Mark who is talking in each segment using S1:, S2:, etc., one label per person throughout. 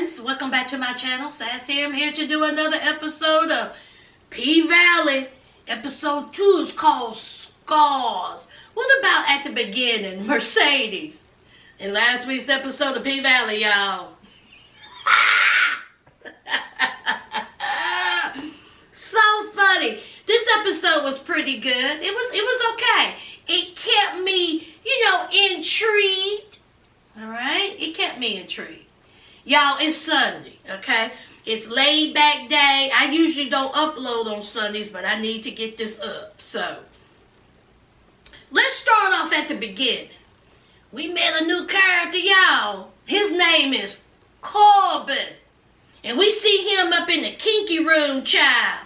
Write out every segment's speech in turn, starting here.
S1: friends, welcome back to my channel. Sass here. I'm here to do another episode of P-Valley. Episode 2 is called Scars. What about at the beginning, Mercedes? In last week's episode of P-Valley, y'all. So funny. This episode was pretty good. It was okay. It kept me, intrigued. Alright? It kept me intrigued. Y'all, it's Sunday, okay? It's laid back day. I usually don't upload on Sundays, but I need to get this up. So, let's start off at the beginning. We met a new character, y'all. His name is Corbin. And we see him up in the kinky room, child.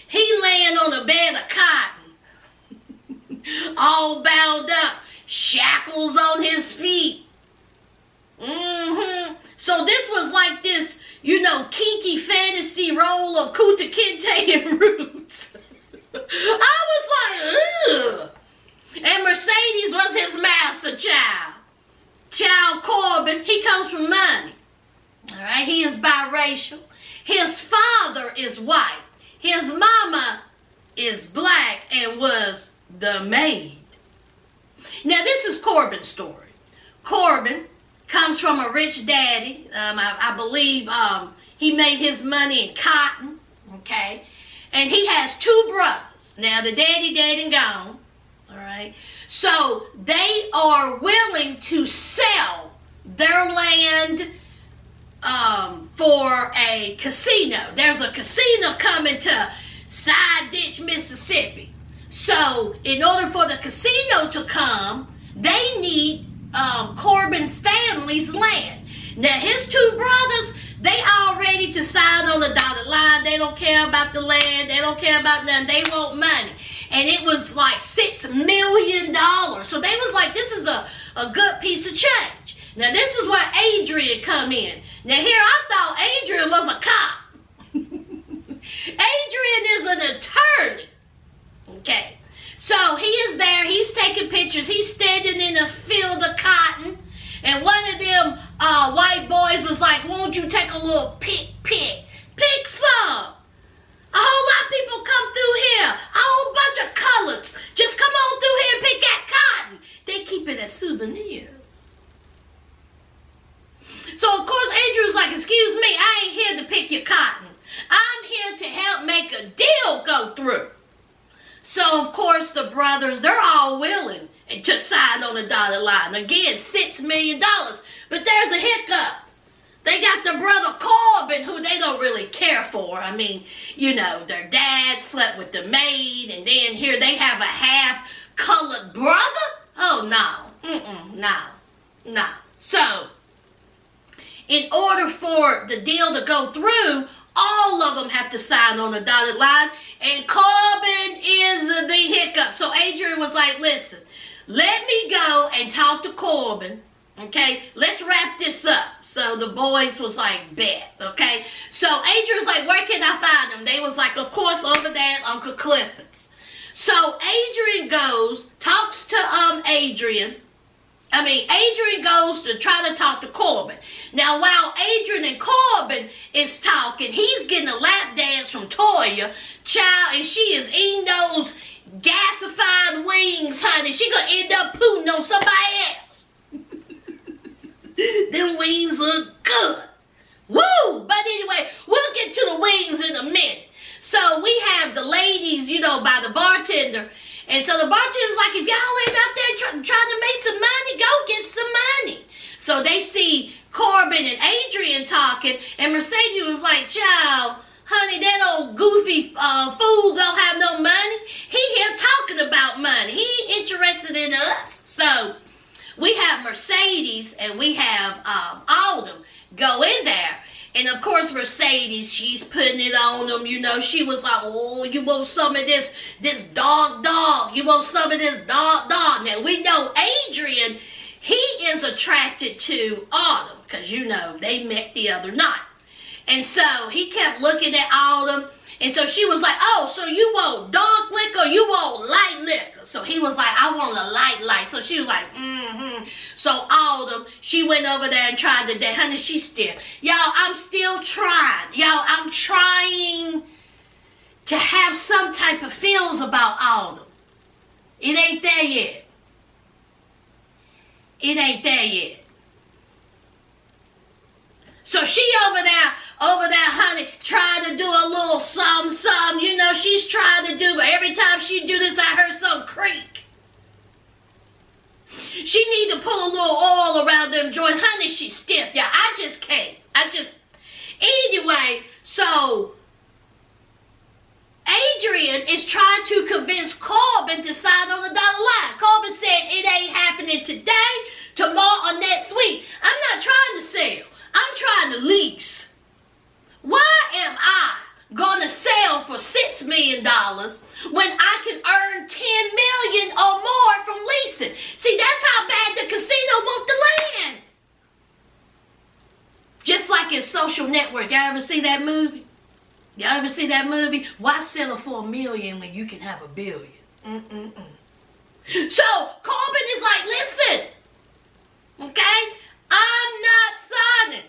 S1: He laying on a bed of cotton. All bound up. Shackles on his feet. So this was like this, kinky fantasy role of Kunta Kinte and Roots. I was like, ugh. And Mercedes was his master child. Child Corbin, he comes from money. Alright, he is biracial. His father is white. His mama is black and was the maid. Now this is Corbin's story. Corbin comes from a rich daddy. I believe he made his money in cotton, okay? And he has two brothers. Now, the daddy dead and gone, all right? So, they are willing to sell their land for a casino. There's a casino coming to Side Ditch, Mississippi. So, in order for the casino to come, they need Corbin's family's land. Now his two brothers, they all ready to sign on the dotted line. They don't care about the land. They don't care about nothing. They want money. And it was like $6 million. So they was like, this is a good piece of change. Now this is where Adrian come in. Now here I thought Adrian was a cop. Adrian is an attorney. Okay. So he is there, he's taking pictures, he's standing in a field of cotton, and one of them white boys was like, won't you take a little pick some? A whole lot of people come through here, a whole bunch of coloreds, just come on through here and pick that cotton. They keep it as souvenirs. So of course Adrian was like, excuse me, I ain't here to pick your cotton. I'm here to help make a deal go through. So, of course, the brothers, they're all willing to sign on the dotted line. Again, $6 million. But there's a hiccup. They got the brother Corbin, who they don't really care for. I mean, their dad slept with the maid, and then here they have a half-colored brother? Oh, no. So, in order for the deal to go through, all of them have to sign on the dotted line, and Corbin is the hiccup. So Adrian was like, listen, let me go and talk to Corbin, okay? Let's wrap this up. So the boys was like, bet, okay? So Adrian's like, where can I find them? They was like, of course, over there at Uncle Clifford's. So Adrian goes, talks to Adrian goes to try to talk to Corbin. Now, while Adrian and Corbin is talking, he's getting a lap dance from Toya, child, and she is eating those gasified wings, honey. She gonna end up pooting on somebody else. Them wings look good. Woo! But anyway, we'll get to the wings in a minute. So we have the ladies, by the bartender. And so the bartender's like, if y'all ain't out there trying to make some money, go get some money. So they see Corbin and Adrian talking, and Mercedes was like, child, honey, that old goofy fool don't have no money. He here talking about money. He ain't interested in us. So we have Mercedes and we have Alden go in there. And of course, Mercedes, she's putting it on them. She was like, oh, you want some of this dog. You want some of this dog. Now, we know Adrian, he is attracted to Autumn because, they met the other night. And so he kept looking at Autumn. And so she was like, oh, so you want dark liquor or you want light liquor? So he was like, I want a light. So she was like, mm-hmm. So Autumn, she went over there and tried to date. Honey, she's still. Y'all, I'm still trying. Y'all, I'm trying to have some type of feels about Autumn. It ain't there yet. It ain't there yet. So she over there, honey, trying to do a little something. You know, she's trying to do, but every time she do this, I heard some creak. She need to pull a little oil around them joints. Honey, she's stiff. Yeah, I just can't. Anyway, so Adrian is trying to convince Corbin to sign on the dotted line. Corbin said it ain't happening today, tomorrow, or next week. I'm not trying to sell. I'm trying to lease. Why am I going to sell for $6 million when I can earn $10 million or more from leasing? See, that's how bad the casino want the land. Just like in Social Network. Y'all ever see that movie? Y'all ever see that movie? Why settle for $1 million when you can have $1 billion? So Corbin is like, listen, okay? I'm not signing.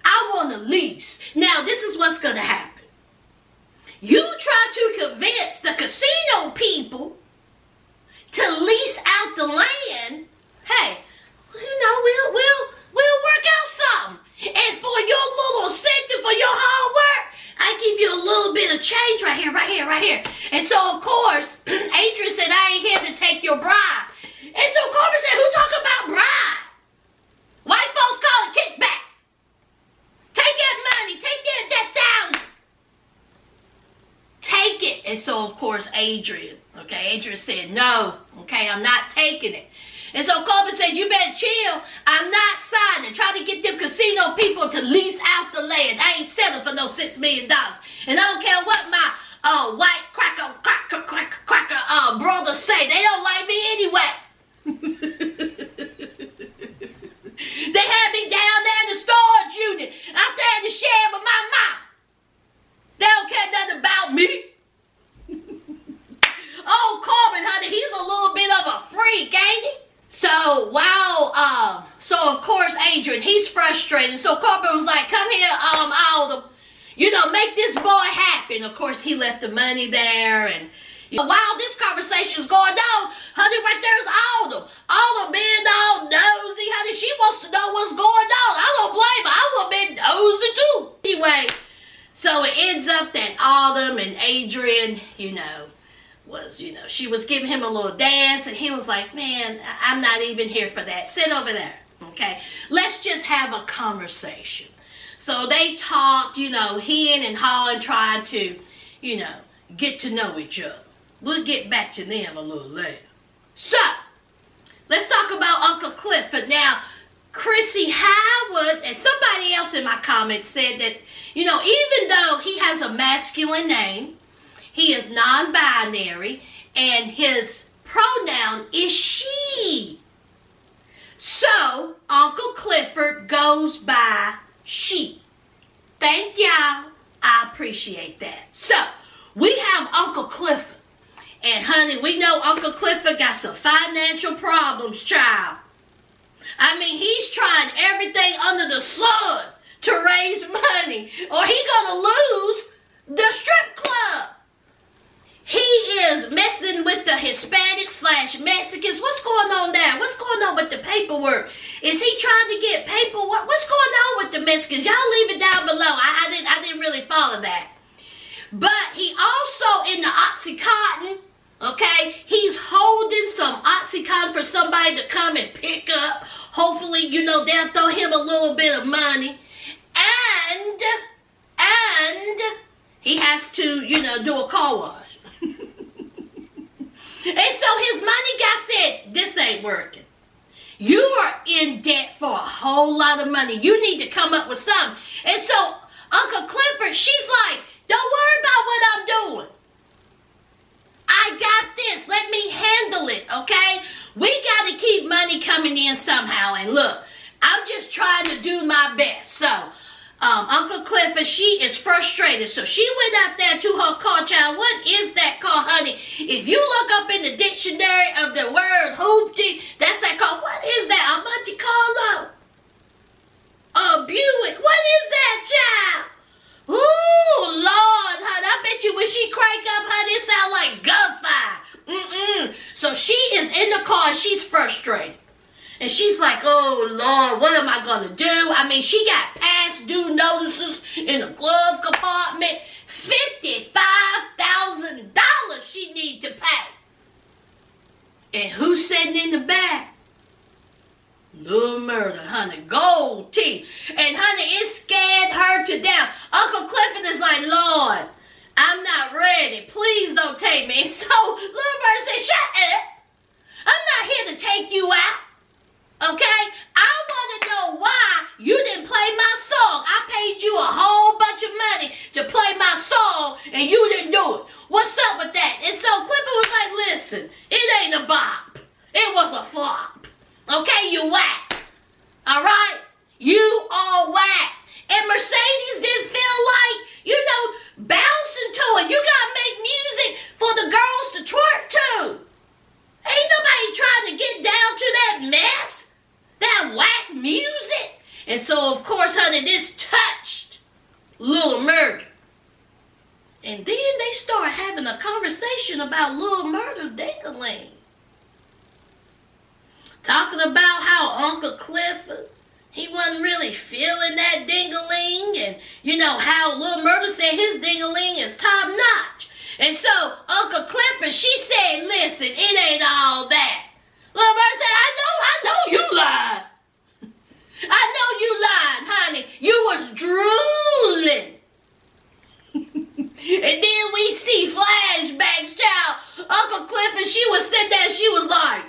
S1: I want a lease. Now, this is what's going to happen. You try to convince the casino people to lease out the land. Hey, you know, we'll work out something. And for your little incentive, for your hard work, I give you a little bit of change right here. And so, of course, Adrian said, I ain't here to take your bride. And so Corbin said, who talk about bride? White folks call it kickback. Take that money. Take that $1,000. Take it. And so, of course, Adrian said, no, okay, I'm not taking it. And so Corbin said, you better chill. I'm not signing. Try to get them casino people to lease out the land. I ain't selling for no $6 million. And I don't care what my white cracker brothers say. They don't like me anyway. They had me down there in the storage unit, out there in the shed with my mom. They don't care nothing about me. Oh, Corbin, honey, he's a little bit of a freak, ain't he? So, so of course, Adrian, he's frustrated. So Corbin was like, come here, Autumn, you know, make this boy happy. And of course, he left the money there. And while this conversation is going on, honey, right there's Autumn. Autumn being all nosy, honey, she wants to know what's going on. I don't blame her. I would have been nosy too. Anyway, so it ends up that Autumn and Adrian, she was giving him a little dance, and he was like, man, I'm not even here for that. Sit over there, okay? Let's just have a conversation. So they talked, heeing and hawing, trying to, get to know each other. We'll get back to them a little later. So, let's talk about Uncle Clifford. Now, Chrissy Howard and somebody else in my comments said that, even though he has a masculine name, he is non-binary, and his pronoun is she. So, Uncle Clifford goes by she. Thank y'all. I appreciate that. So, we have Uncle Clifford. And honey, we know Uncle Clifford got some financial problems, child. I mean, he's trying everything under the sun to raise money, or he gonna lose the strip club. He is messing with the Hispanic/Mexicans. What's going on there? What's going on with the paperwork? Is he trying to get paperwork? What's going on with the Mexicans? Y'all leave it down below. I didn't really follow that. But he also in the Oxycontin, okay? He's holding some Oxycontin for somebody to come and pick up. Hopefully, they'll throw him a little bit of money. And he has to, do a car wash. And so his money guy said, this ain't working. You are in debt for a whole lot of money. You need to come up with something. And so Uncle Clifford, she's like, don't worry about what I'm doing. I got this. Let me handle it, okay? We got to keep money coming in somehow. And look, I'm just trying to do my best. So Uncle Clifford, she is frustrated. So she went out there to her car, child. What is that car, honey? If you look up in the dictionary of the word hoopty, that's that car. What is that? A Monte Carlo? A Buick? What is that, child? Ooh, Lord, honey. I bet you when she crank up, honey, it sound like gunfire. So she is in the car and she's frustrated. And she's like, oh, Lord, what am I going to do? I mean, she got past due notices in the glove compartment. $55,000 she need to pay. And who's sitting in the back? Little Murder, honey. Gold teeth. And, honey, it scared her to death. Uncle Clifford is like, Lord, I'm not ready. Please don't take me. And so Little Murder said, shut up. I'm not here to take you out. Okay? I want to know why you didn't play my song. I paid you a whole bunch of money to play my song and you didn't do it. What's up with that? And so Clifford was like, listen, it ain't a bop. It was a flop. Okay? You whack. All right? You all whack. And Mercedes didn't feel like, bouncing to it. You got to make music for the girls to twerk to. Ain't nobody trying to get down to that mess. That whack music. And so, of course, honey, this touched Little Murder. And then they start having a conversation about Little Murder's ding-a-ling. Talking about how Uncle Clifford, he wasn't really feeling that ding-a-ling. And, how Little Murder said his ding-a-ling is top-notch. And so, Uncle Clifford, she said, listen, it ain't all that. Little Murder said, I know you lied. I know you lied, honey. You was drooling. And then we see flashbacks, child. Uncle Clifford, she was sitting there, she was like,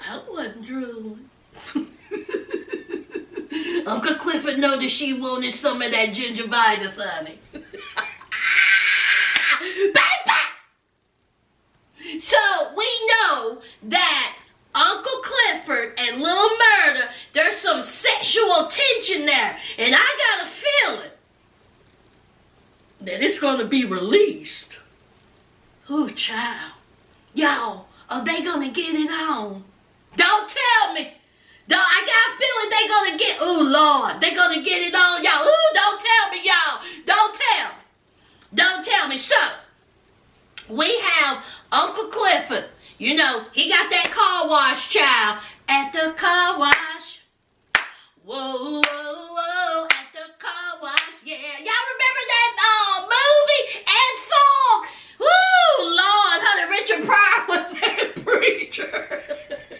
S1: I wasn't drooling. Uncle Clifford noticed she wanted some of that gingivitis, honey. So we know that Uncle Clifford and Little Murder, there's some sexual tension there. And I got a feeling that it's going to be released. Ooh, child. Y'all, are they going to get it on? Don't tell me. I got a feeling they're going to get, ooh, Lord, they're going to get it on, y'all. Ooh, don't tell me, y'all. Don't tell me. Don't tell me. So, we have Uncle Clifford. He got that car wash, child. At the car wash. Whoa, whoa, whoa. At the car wash, yeah. Y'all remember that movie and song? Woo, Lord, honey, Richard Pryor was that preacher.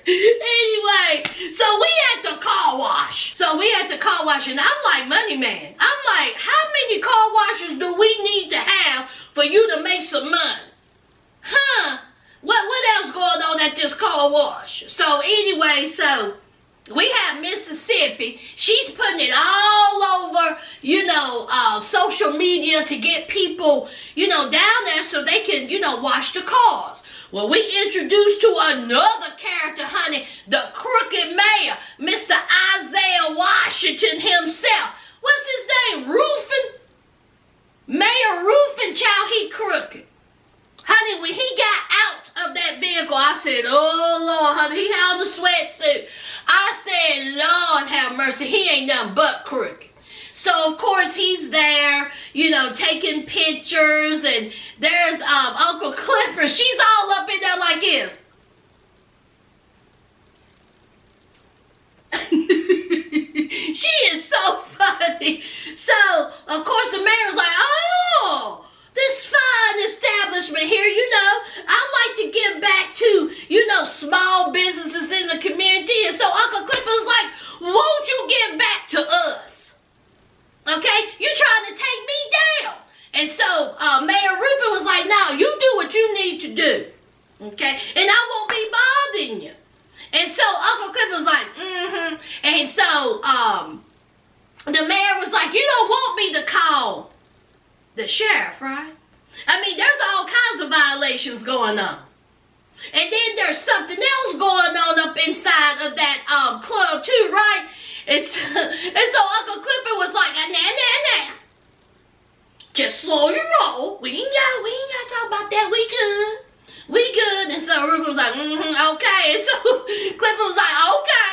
S1: Anyway, so we at the car wash. And I'm like, Money Man. I'm like, how many car washes do we need to have for you to make some money? Huh? What else going on at this car wash? So anyway, so we have Mississippi. She's putting it all over, social media to get people, down there so they can, wash the cars. Well, we introduced to another character, honey, the crooked mayor, Mr. Isaiah Washington himself. What's his name? Roofing? Mayor Roofing, child, he crooked. Honey, when he got out of that vehicle, I said, oh, Lord, honey, he had on the sweatsuit. I said, Lord, have mercy, he ain't nothing but crooked. So, of course, he's there, taking pictures, and there's Uncle Clifford. She's all up in there like this. She is so funny. So, of course, the mayor's like, oh, this fine establishment here, I like to give back to, small businesses in the community. And so Uncle Clifford was like, won't you give back to us? Okay? You're trying to take me down. And so Mayor Rupert was like, no, you do what you need to do. Okay? And I won't be bothering you. And so Uncle Clifford was like, mm-hmm. And so the mayor was like, you don't want me to call the sheriff, right? I mean, there's all kinds of violations going on. And then there's something else going on up inside of that club too, right? And so Uncle Clifford was like, nah. Just slow your roll. We ain't got to talk about that. We good. And so Ruth was like, okay. And so Clifford was like, okay.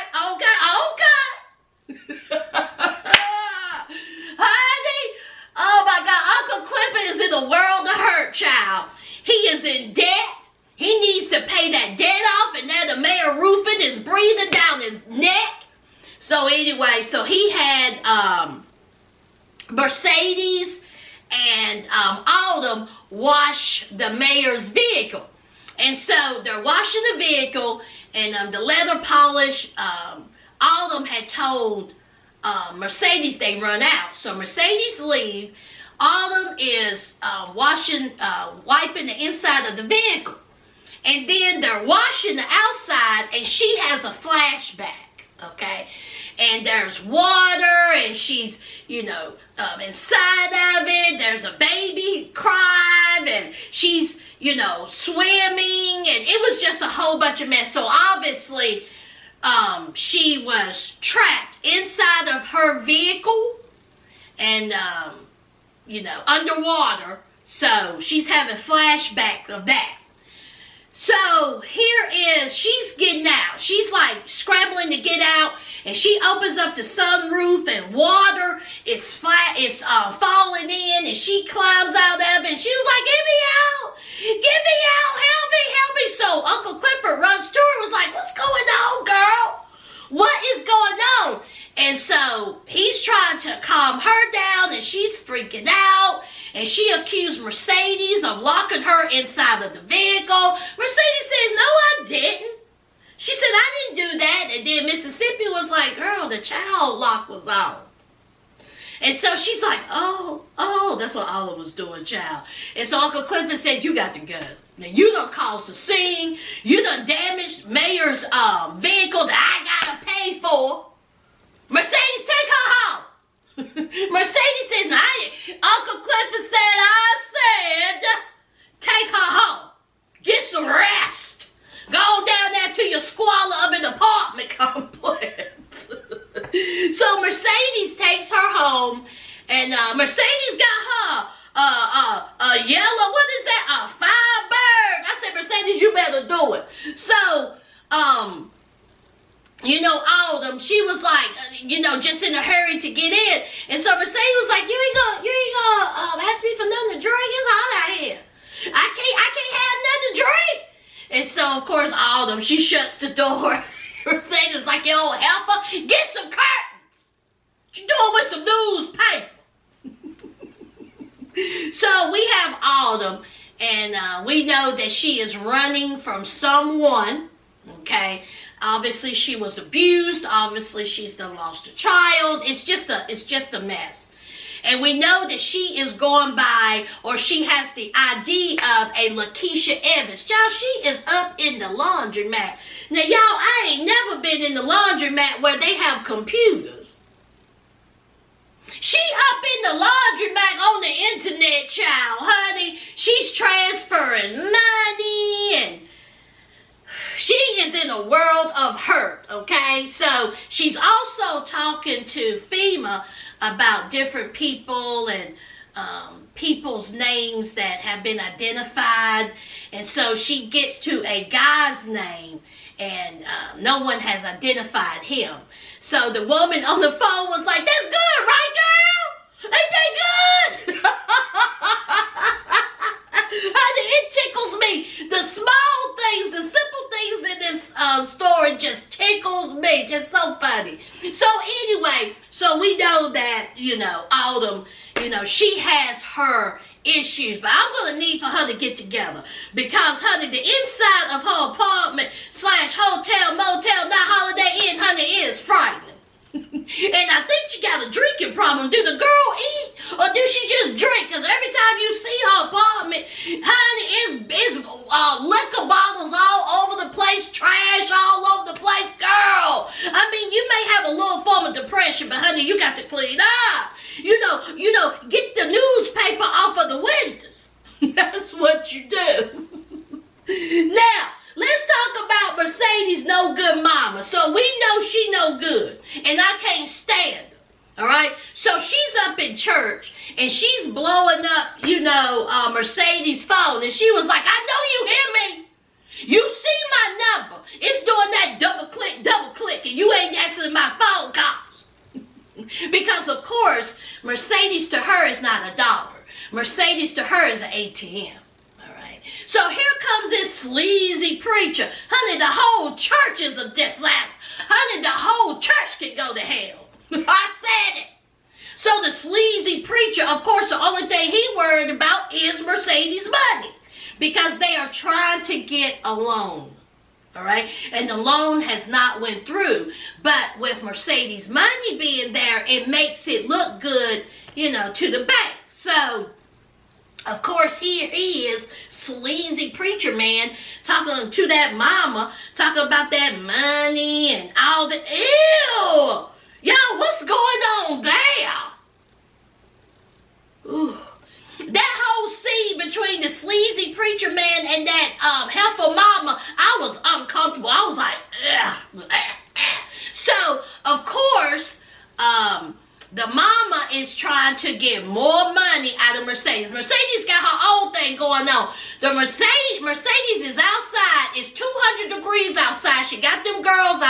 S1: Honey, oh my God, Uncle Clifford is in the world of hurt, child. He is in debt. He needs to pay that debt off, and now the mayor roofing is breathing down his neck. So anyway, so he had Mercedes and Autumn wash the mayor's vehicle. And so they're washing the vehicle, and the leather polish, Autumn had told Mercedes they run out. So Mercedes leave. Autumn is wiping the inside of the vehicle. And then they're washing the outside, and she has a flashback, okay? And there's water, and she's, inside of it. There's a baby crying, and she's, swimming, and it was just a whole bunch of mess. So obviously, she was trapped inside of her vehicle, and, underwater. So she's having flashbacks of that. So she's getting out. She's like scrambling to get out, and she opens up the sunroof, and water is falling in, and she climbs out of it, and she was like, get me out, help me. So Uncle Clifford runs to her, was like, what's going on, girl? What is going on? And so he's trying to calm her down, and she's freaking out. And she accused Mercedes of locking her inside of the vehicle. Mercedes says, no, I didn't. She said, I didn't do that. And then Mississippi was like, girl, the child lock was on. And so she's like, oh, that's what Olive was doing, child. And so Uncle Clifford said, you got to go. Now, you done caused a scene. You done damaged Mayor's vehicle that I got to pay for. Mercedes, take her home. Mercedes says, no, Uncle Clifford said, I said, take her home. Get some rest. Go on down there to your squalor of an apartment complex. So Mercedes takes her home, and Mercedes got her a yellow, what is that? A Firebird. I said, Mercedes, you better do it. So, Autumn, she was like, just in a hurry to get in. And so Mercedes was like, you ain't gonna ask me for nothing to drink? It's hot out here. I can't have nothing to drink. And so, of course, Autumn, she shuts the door. Mercedes was like, yo, helper, get some curtains. What you doing with some newspaper? So we have Autumn, and we know that she is running from someone, okay? Obviously, she was abused. Obviously, she's done lost a child. It's just a mess. And we know that she is going by, or she has the ID of a Lakeisha Evans. Y'all, she is up in the laundromat. Now, y'all, I ain't never been in the laundromat where they have computers. She up in the laundromat on the internet, child, honey. She's transferring money, and she is in a world of hurt, okay? So she's also talking to FEMA about different people and people's names that have been identified. And so she gets to a guy's name, and no one has identified him. So the woman on the phone was like, that's good, right, girl? Ain't that good? Honey, it tickles me. The small things, the simple things in this story just tickles me. Just so funny. So anyway, so we know that, Autumn, she has her issues, but I'm going to need for her to get together, because, honey, the inside of her apartment / hotel, motel, not Holiday Inn, honey, is frightening. And I think she got a drinking problem. Do the girl eat, or do she just drink? Because every time you see her apartment, honey, it's liquor bottles all over the place, trash all over the place. Girl, I mean, you may have a little form of depression, but honey, you got to clean up. Get the newspaper off of the windows. That's what you do. Now, let's talk about Mercedes no good mama. So we know she no good, and I can't stand her. All right, so she's up in church and she's blowing up, Mercedes' phone, and she was like, "I know you hear me. You see my number. It's doing that double click, and you ain't answering my phone calls." Because of course, Mercedes to her is not a dollar. Mercedes to her is an ATM. So here comes this sleazy preacher. Honey, the whole church is a disaster. Honey, the whole church could go to hell. I said it. So the sleazy preacher, of course, the only thing he worried about is Mercedes' money. Because they are trying to get a loan. All right? And the loan has not went through. But with Mercedes' money being there, it makes it look good, to the bank. So of course, here he is, sleazy preacher man, talking to that mama, talking about that money and all the, ew! Y'all, what's going on there? Ooh. That whole scene between the sleazy preacher man and that heifer mama, I was uncomfortable. I was like, ugh. So, of course, the mama is trying to get more money out of Mercedes. Mercedes got her own thing going on. The Mercedes is outside. It's 200 degrees outside. She got them girls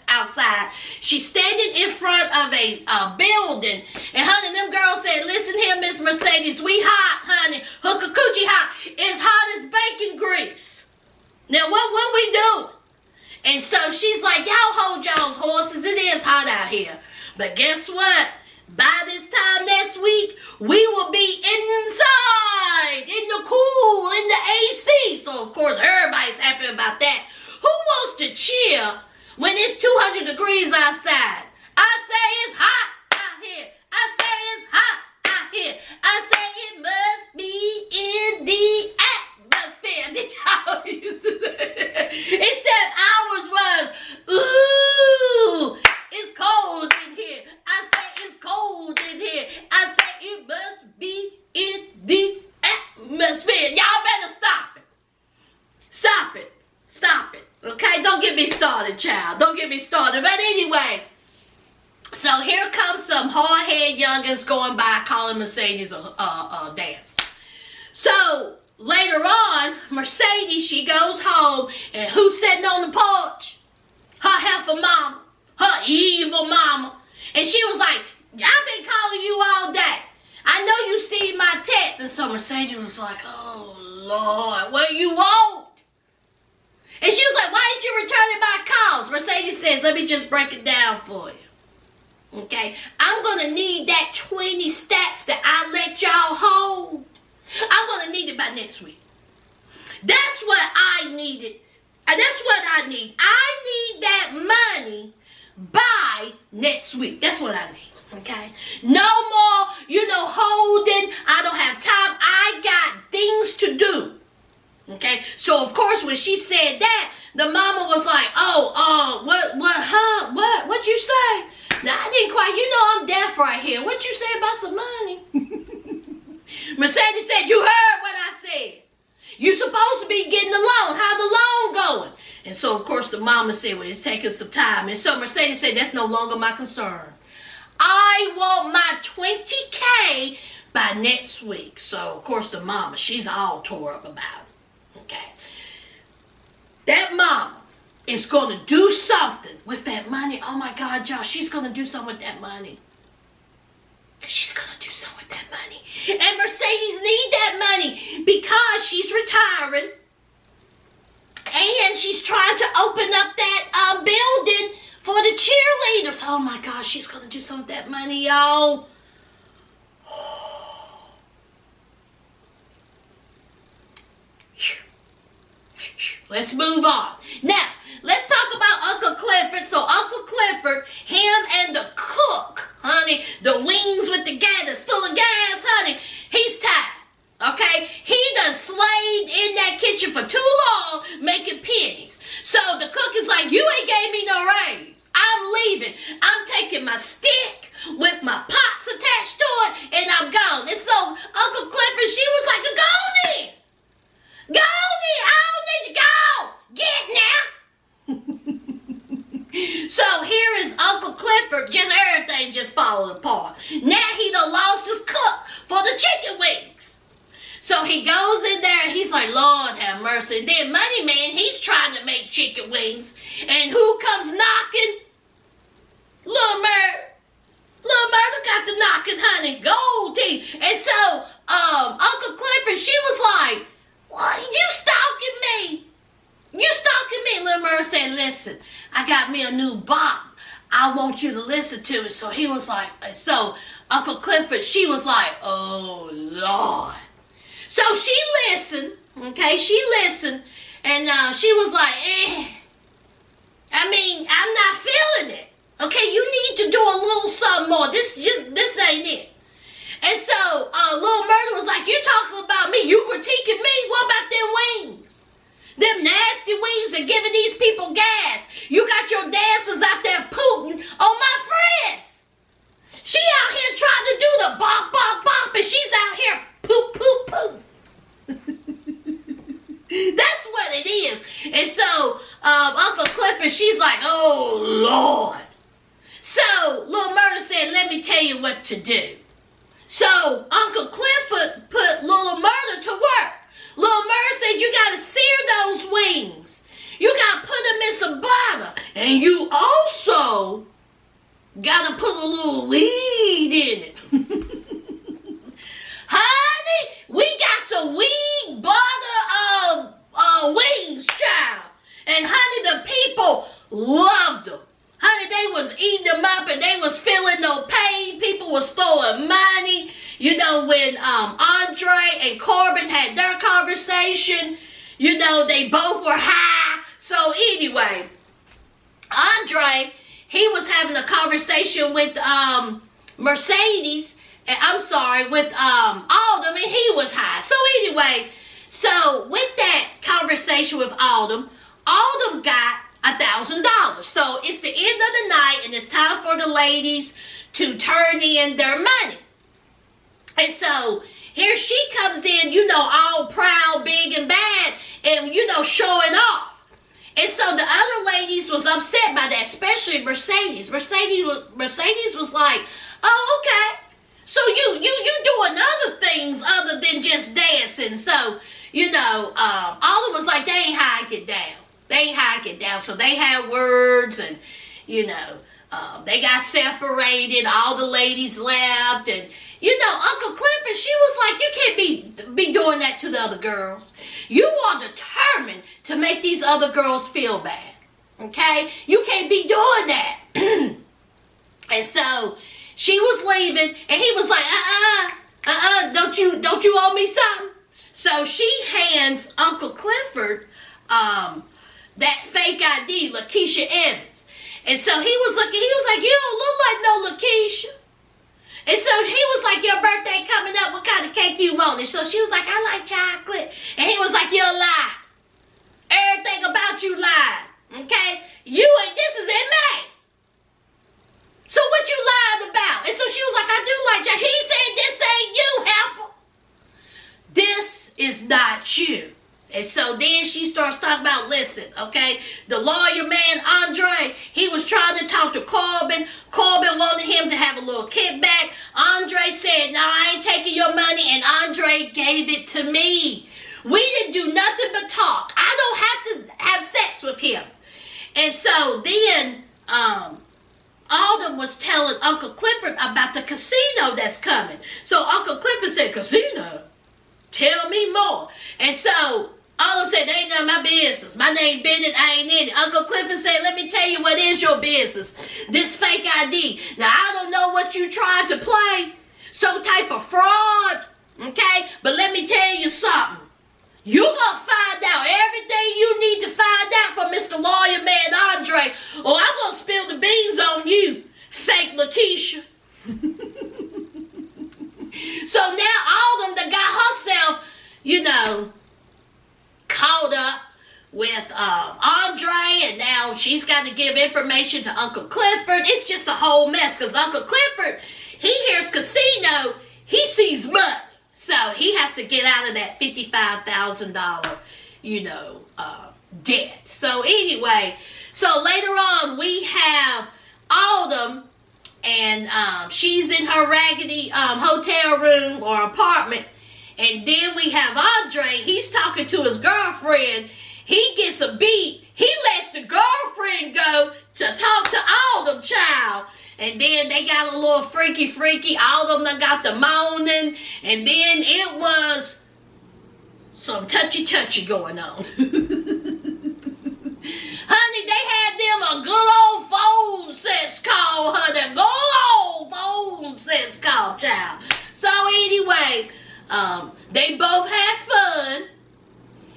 S1: outside. She's standing in front of a building. And honey, them girls said, "Listen here, Miss Mercedes, we hot, honey. Hooker coochie hot. It's hot as bacon grease. Now what we doing?" And so she's like, "Y'all hold y'all's horses. It is hot out here. But guess what? By this time next week, we will be inside, in the cool, in the AC." So, of course, everybody's happy about that. Who wants to cheer when it's 200 degrees outside? I say it's hot out here. I say it's hot out here. I say it must be in the atmosphere. Did y'all use it? Except ours was, ooh, it's cold in here. I say it's cold in here. I say it must be in the atmosphere. Y'all better stop it. Stop it. Stop it. Okay? Don't get me started, child. Don't get me started. But anyway, so here comes some hard-headed youngins going by calling Mercedes a dance. So later on, Mercedes, she goes home, and who's sitting on the porch? Her heifer mama. Her evil mama. And she was like, "I've been calling you all day. I know you see my text." And so Mercedes was like, "Oh, Lord, what you want?" And she was like, "Why ain't you returning my calls?" Mercedes says, "Let me just break it down for you. Okay? I'm going to need that 20 stacks that I let y'all hold. I'm going to need it by next week. That's what I needed. And that's what I need. I need that money by next week. That's what I need. Okay? No more, holding. I don't have time. I got things to do. Okay? So, of course, when she said that, the mama was like, what you say? Now, I didn't quite, I'm deaf right here. What you say about some money? Mercedes said, "You heard what I said. You supposed to be getting the loan. How the loan going?" And so, of course, the mama said, "Well, it's taking some time." And so Mercedes said, "That's no longer my concern. I want my 20K by next week." So, of course, the mama, she's all tore up about it. Okay. That mama is going to do something with that money. Oh, my God, Josh, she's going to do something with that money. She's going to do something with that money. And Mercedes needs that money because she's retiring. And she's trying to open up that building for the cheerleaders. Oh, my gosh, she's going to do something with that money, y'all. Let's move on. Now, let's talk about Uncle Clifford. So, Uncle Clifford, him and the cook, honey, the wings with the gas, that's full of gas, honey, he's tired, okay? He done slaved in that kitchen for too long making pennies. So, the cook is like, "You ain't gave me no raise. I'm leaving. I'm taking my stick with my pots attached to it, and I'm gone." And so, Uncle Clifford, she was like, "Go then. Go then. I don't need you. Go. Get So here is Uncle Clifford, just everything just falling apart. Now he done lost his cook for the chicken wings. So he goes in there and he's like, Lord have mercy. And then Money Man, he's trying to make chicken wings. And who comes knocking? Little Murder. Little Murder got the knocking, honey. Gold teeth. And so Uncle Clifford, she was like, what, you stalking me? You stalking me? Little Murder said, listen, I got me a new bop. I want you to listen to it. So he was like, so Uncle Clifford, she was like, oh, Lord. So she listened, okay? She listened, and she was like, I mean, I'm not feeling it. Okay, you need to do a little something more. This ain't it. And so Little Murder was like, you talking about me? You critiquing me? What about them wings? Them nasty wings that giving these people gas. You got your dancers out there pooting on my friends. She out here trying to do the bop, bop, bop, and she's out here poop, poop, poop. That's what it is. And so Uncle Clifford, she's like, oh, Lord. So Little Murder said, let me tell you what to do. So Uncle Clifford put Little Murder to work. Little Murder said, you got to sear those wings. You got to put them in some butter. And you also got to put a little weed in it. Honey, we got some weed butter wings, child. And honey, the people loved them. Honey, they was eating them up and they was feeling no pain. People was throwing money. You know, when Andre and Corbin had their conversation, you know, they both were high. So anyway, Andre, he was having a conversation with Mercedes, and I'm sorry, with Autumn, and he was high. So anyway, so with that conversation with Autumn got $1,000. So it's the end of the night, and it's time for the ladies to turn in their money. And so here she comes in, you know, all proud, big and bad, and, you know, showing off. And so the other ladies was upset by that, especially Mercedes. Mercedes was like, oh, okay. So you doing other things other than just dancing. So, you know, all was like, they ain't how I get down. They ain't how I get down. So they had words, and, you know, they got separated. All the ladies left, and, you know, Uncle Clifford, she was like, you can't be doing that to the other girls. You are determined to make these other girls feel bad. Okay? You can't be doing that. And so she was leaving, and he was like, don't you owe me something? So she hands Uncle Clifford that fake ID, Lakeisha Evans. And so he was like, you don't look like no Lakeisha. And so he was like, your birthday coming up, what kind of cake you want? And so she was like, I like chocolate. And he was like, you're a lie. Everything about you lied. Okay? This is in May. So what you lied about? And so she was like, I do like chocolate. He said, this ain't you, heifer. This is not you. And so then she starts talking about, listen, okay, the lawyer man, Andre, he was trying to talk to Corbin. Corbin wanted him to have a little kickback. Andre said, no, I ain't taking your money, and Andre gave it to me. We didn't do nothing but talk. I don't have to have sex with him. And so then Alden was telling Uncle Clifford about the casino that's coming. So Uncle Clifford said, casino? Tell me more. And so all of them said, they ain't none of my business. My name Bennett, I ain't in it. Uncle Clifford said, let me tell you what is your business. This fake ID. Now, I don't know what you tried to play. Some type of fraud. Okay? But let me tell you something. You're going to find out everything you need to find out from Mr. Lawyer Man Andre, or I'm going to spill the beans on you, fake Lakeisha. So now all of them that got herself, you know, caught up with Andre, and now she's got to give information to Uncle Clifford. It's just a whole mess, because Uncle Clifford, he hears casino, he sees money. So he has to get out of that $55,000 debt. So anyway, so later on we have Autumn, and she's in her raggedy hotel room or apartment. And then we have Andre. He's talking to his girlfriend. He gets a beat. He lets the girlfriend go to talk to Autumn, child. And then they got a little freaky. Autumn done got the moaning. And then it was some touchy going on. Honey, they had them a good old phone sex call, honey. Good old phone sex call, child. So anyway, they both had fun.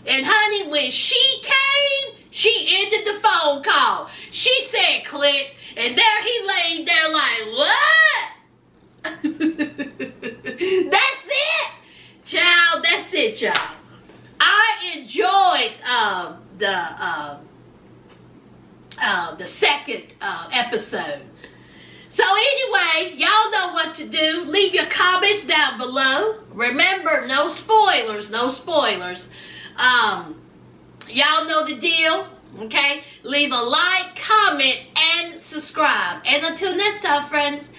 S1: And honey, when she came, she ended the phone call. She said, click. And there he laid there like, what? That's it. Child, that's it, y'all. I enjoyed the second episode. So anyway, y'all know what to do. Leave your comments down below. Remember, no spoilers. Y'all know the deal, okay? Leave a like, comment, and subscribe. And until next time, friends,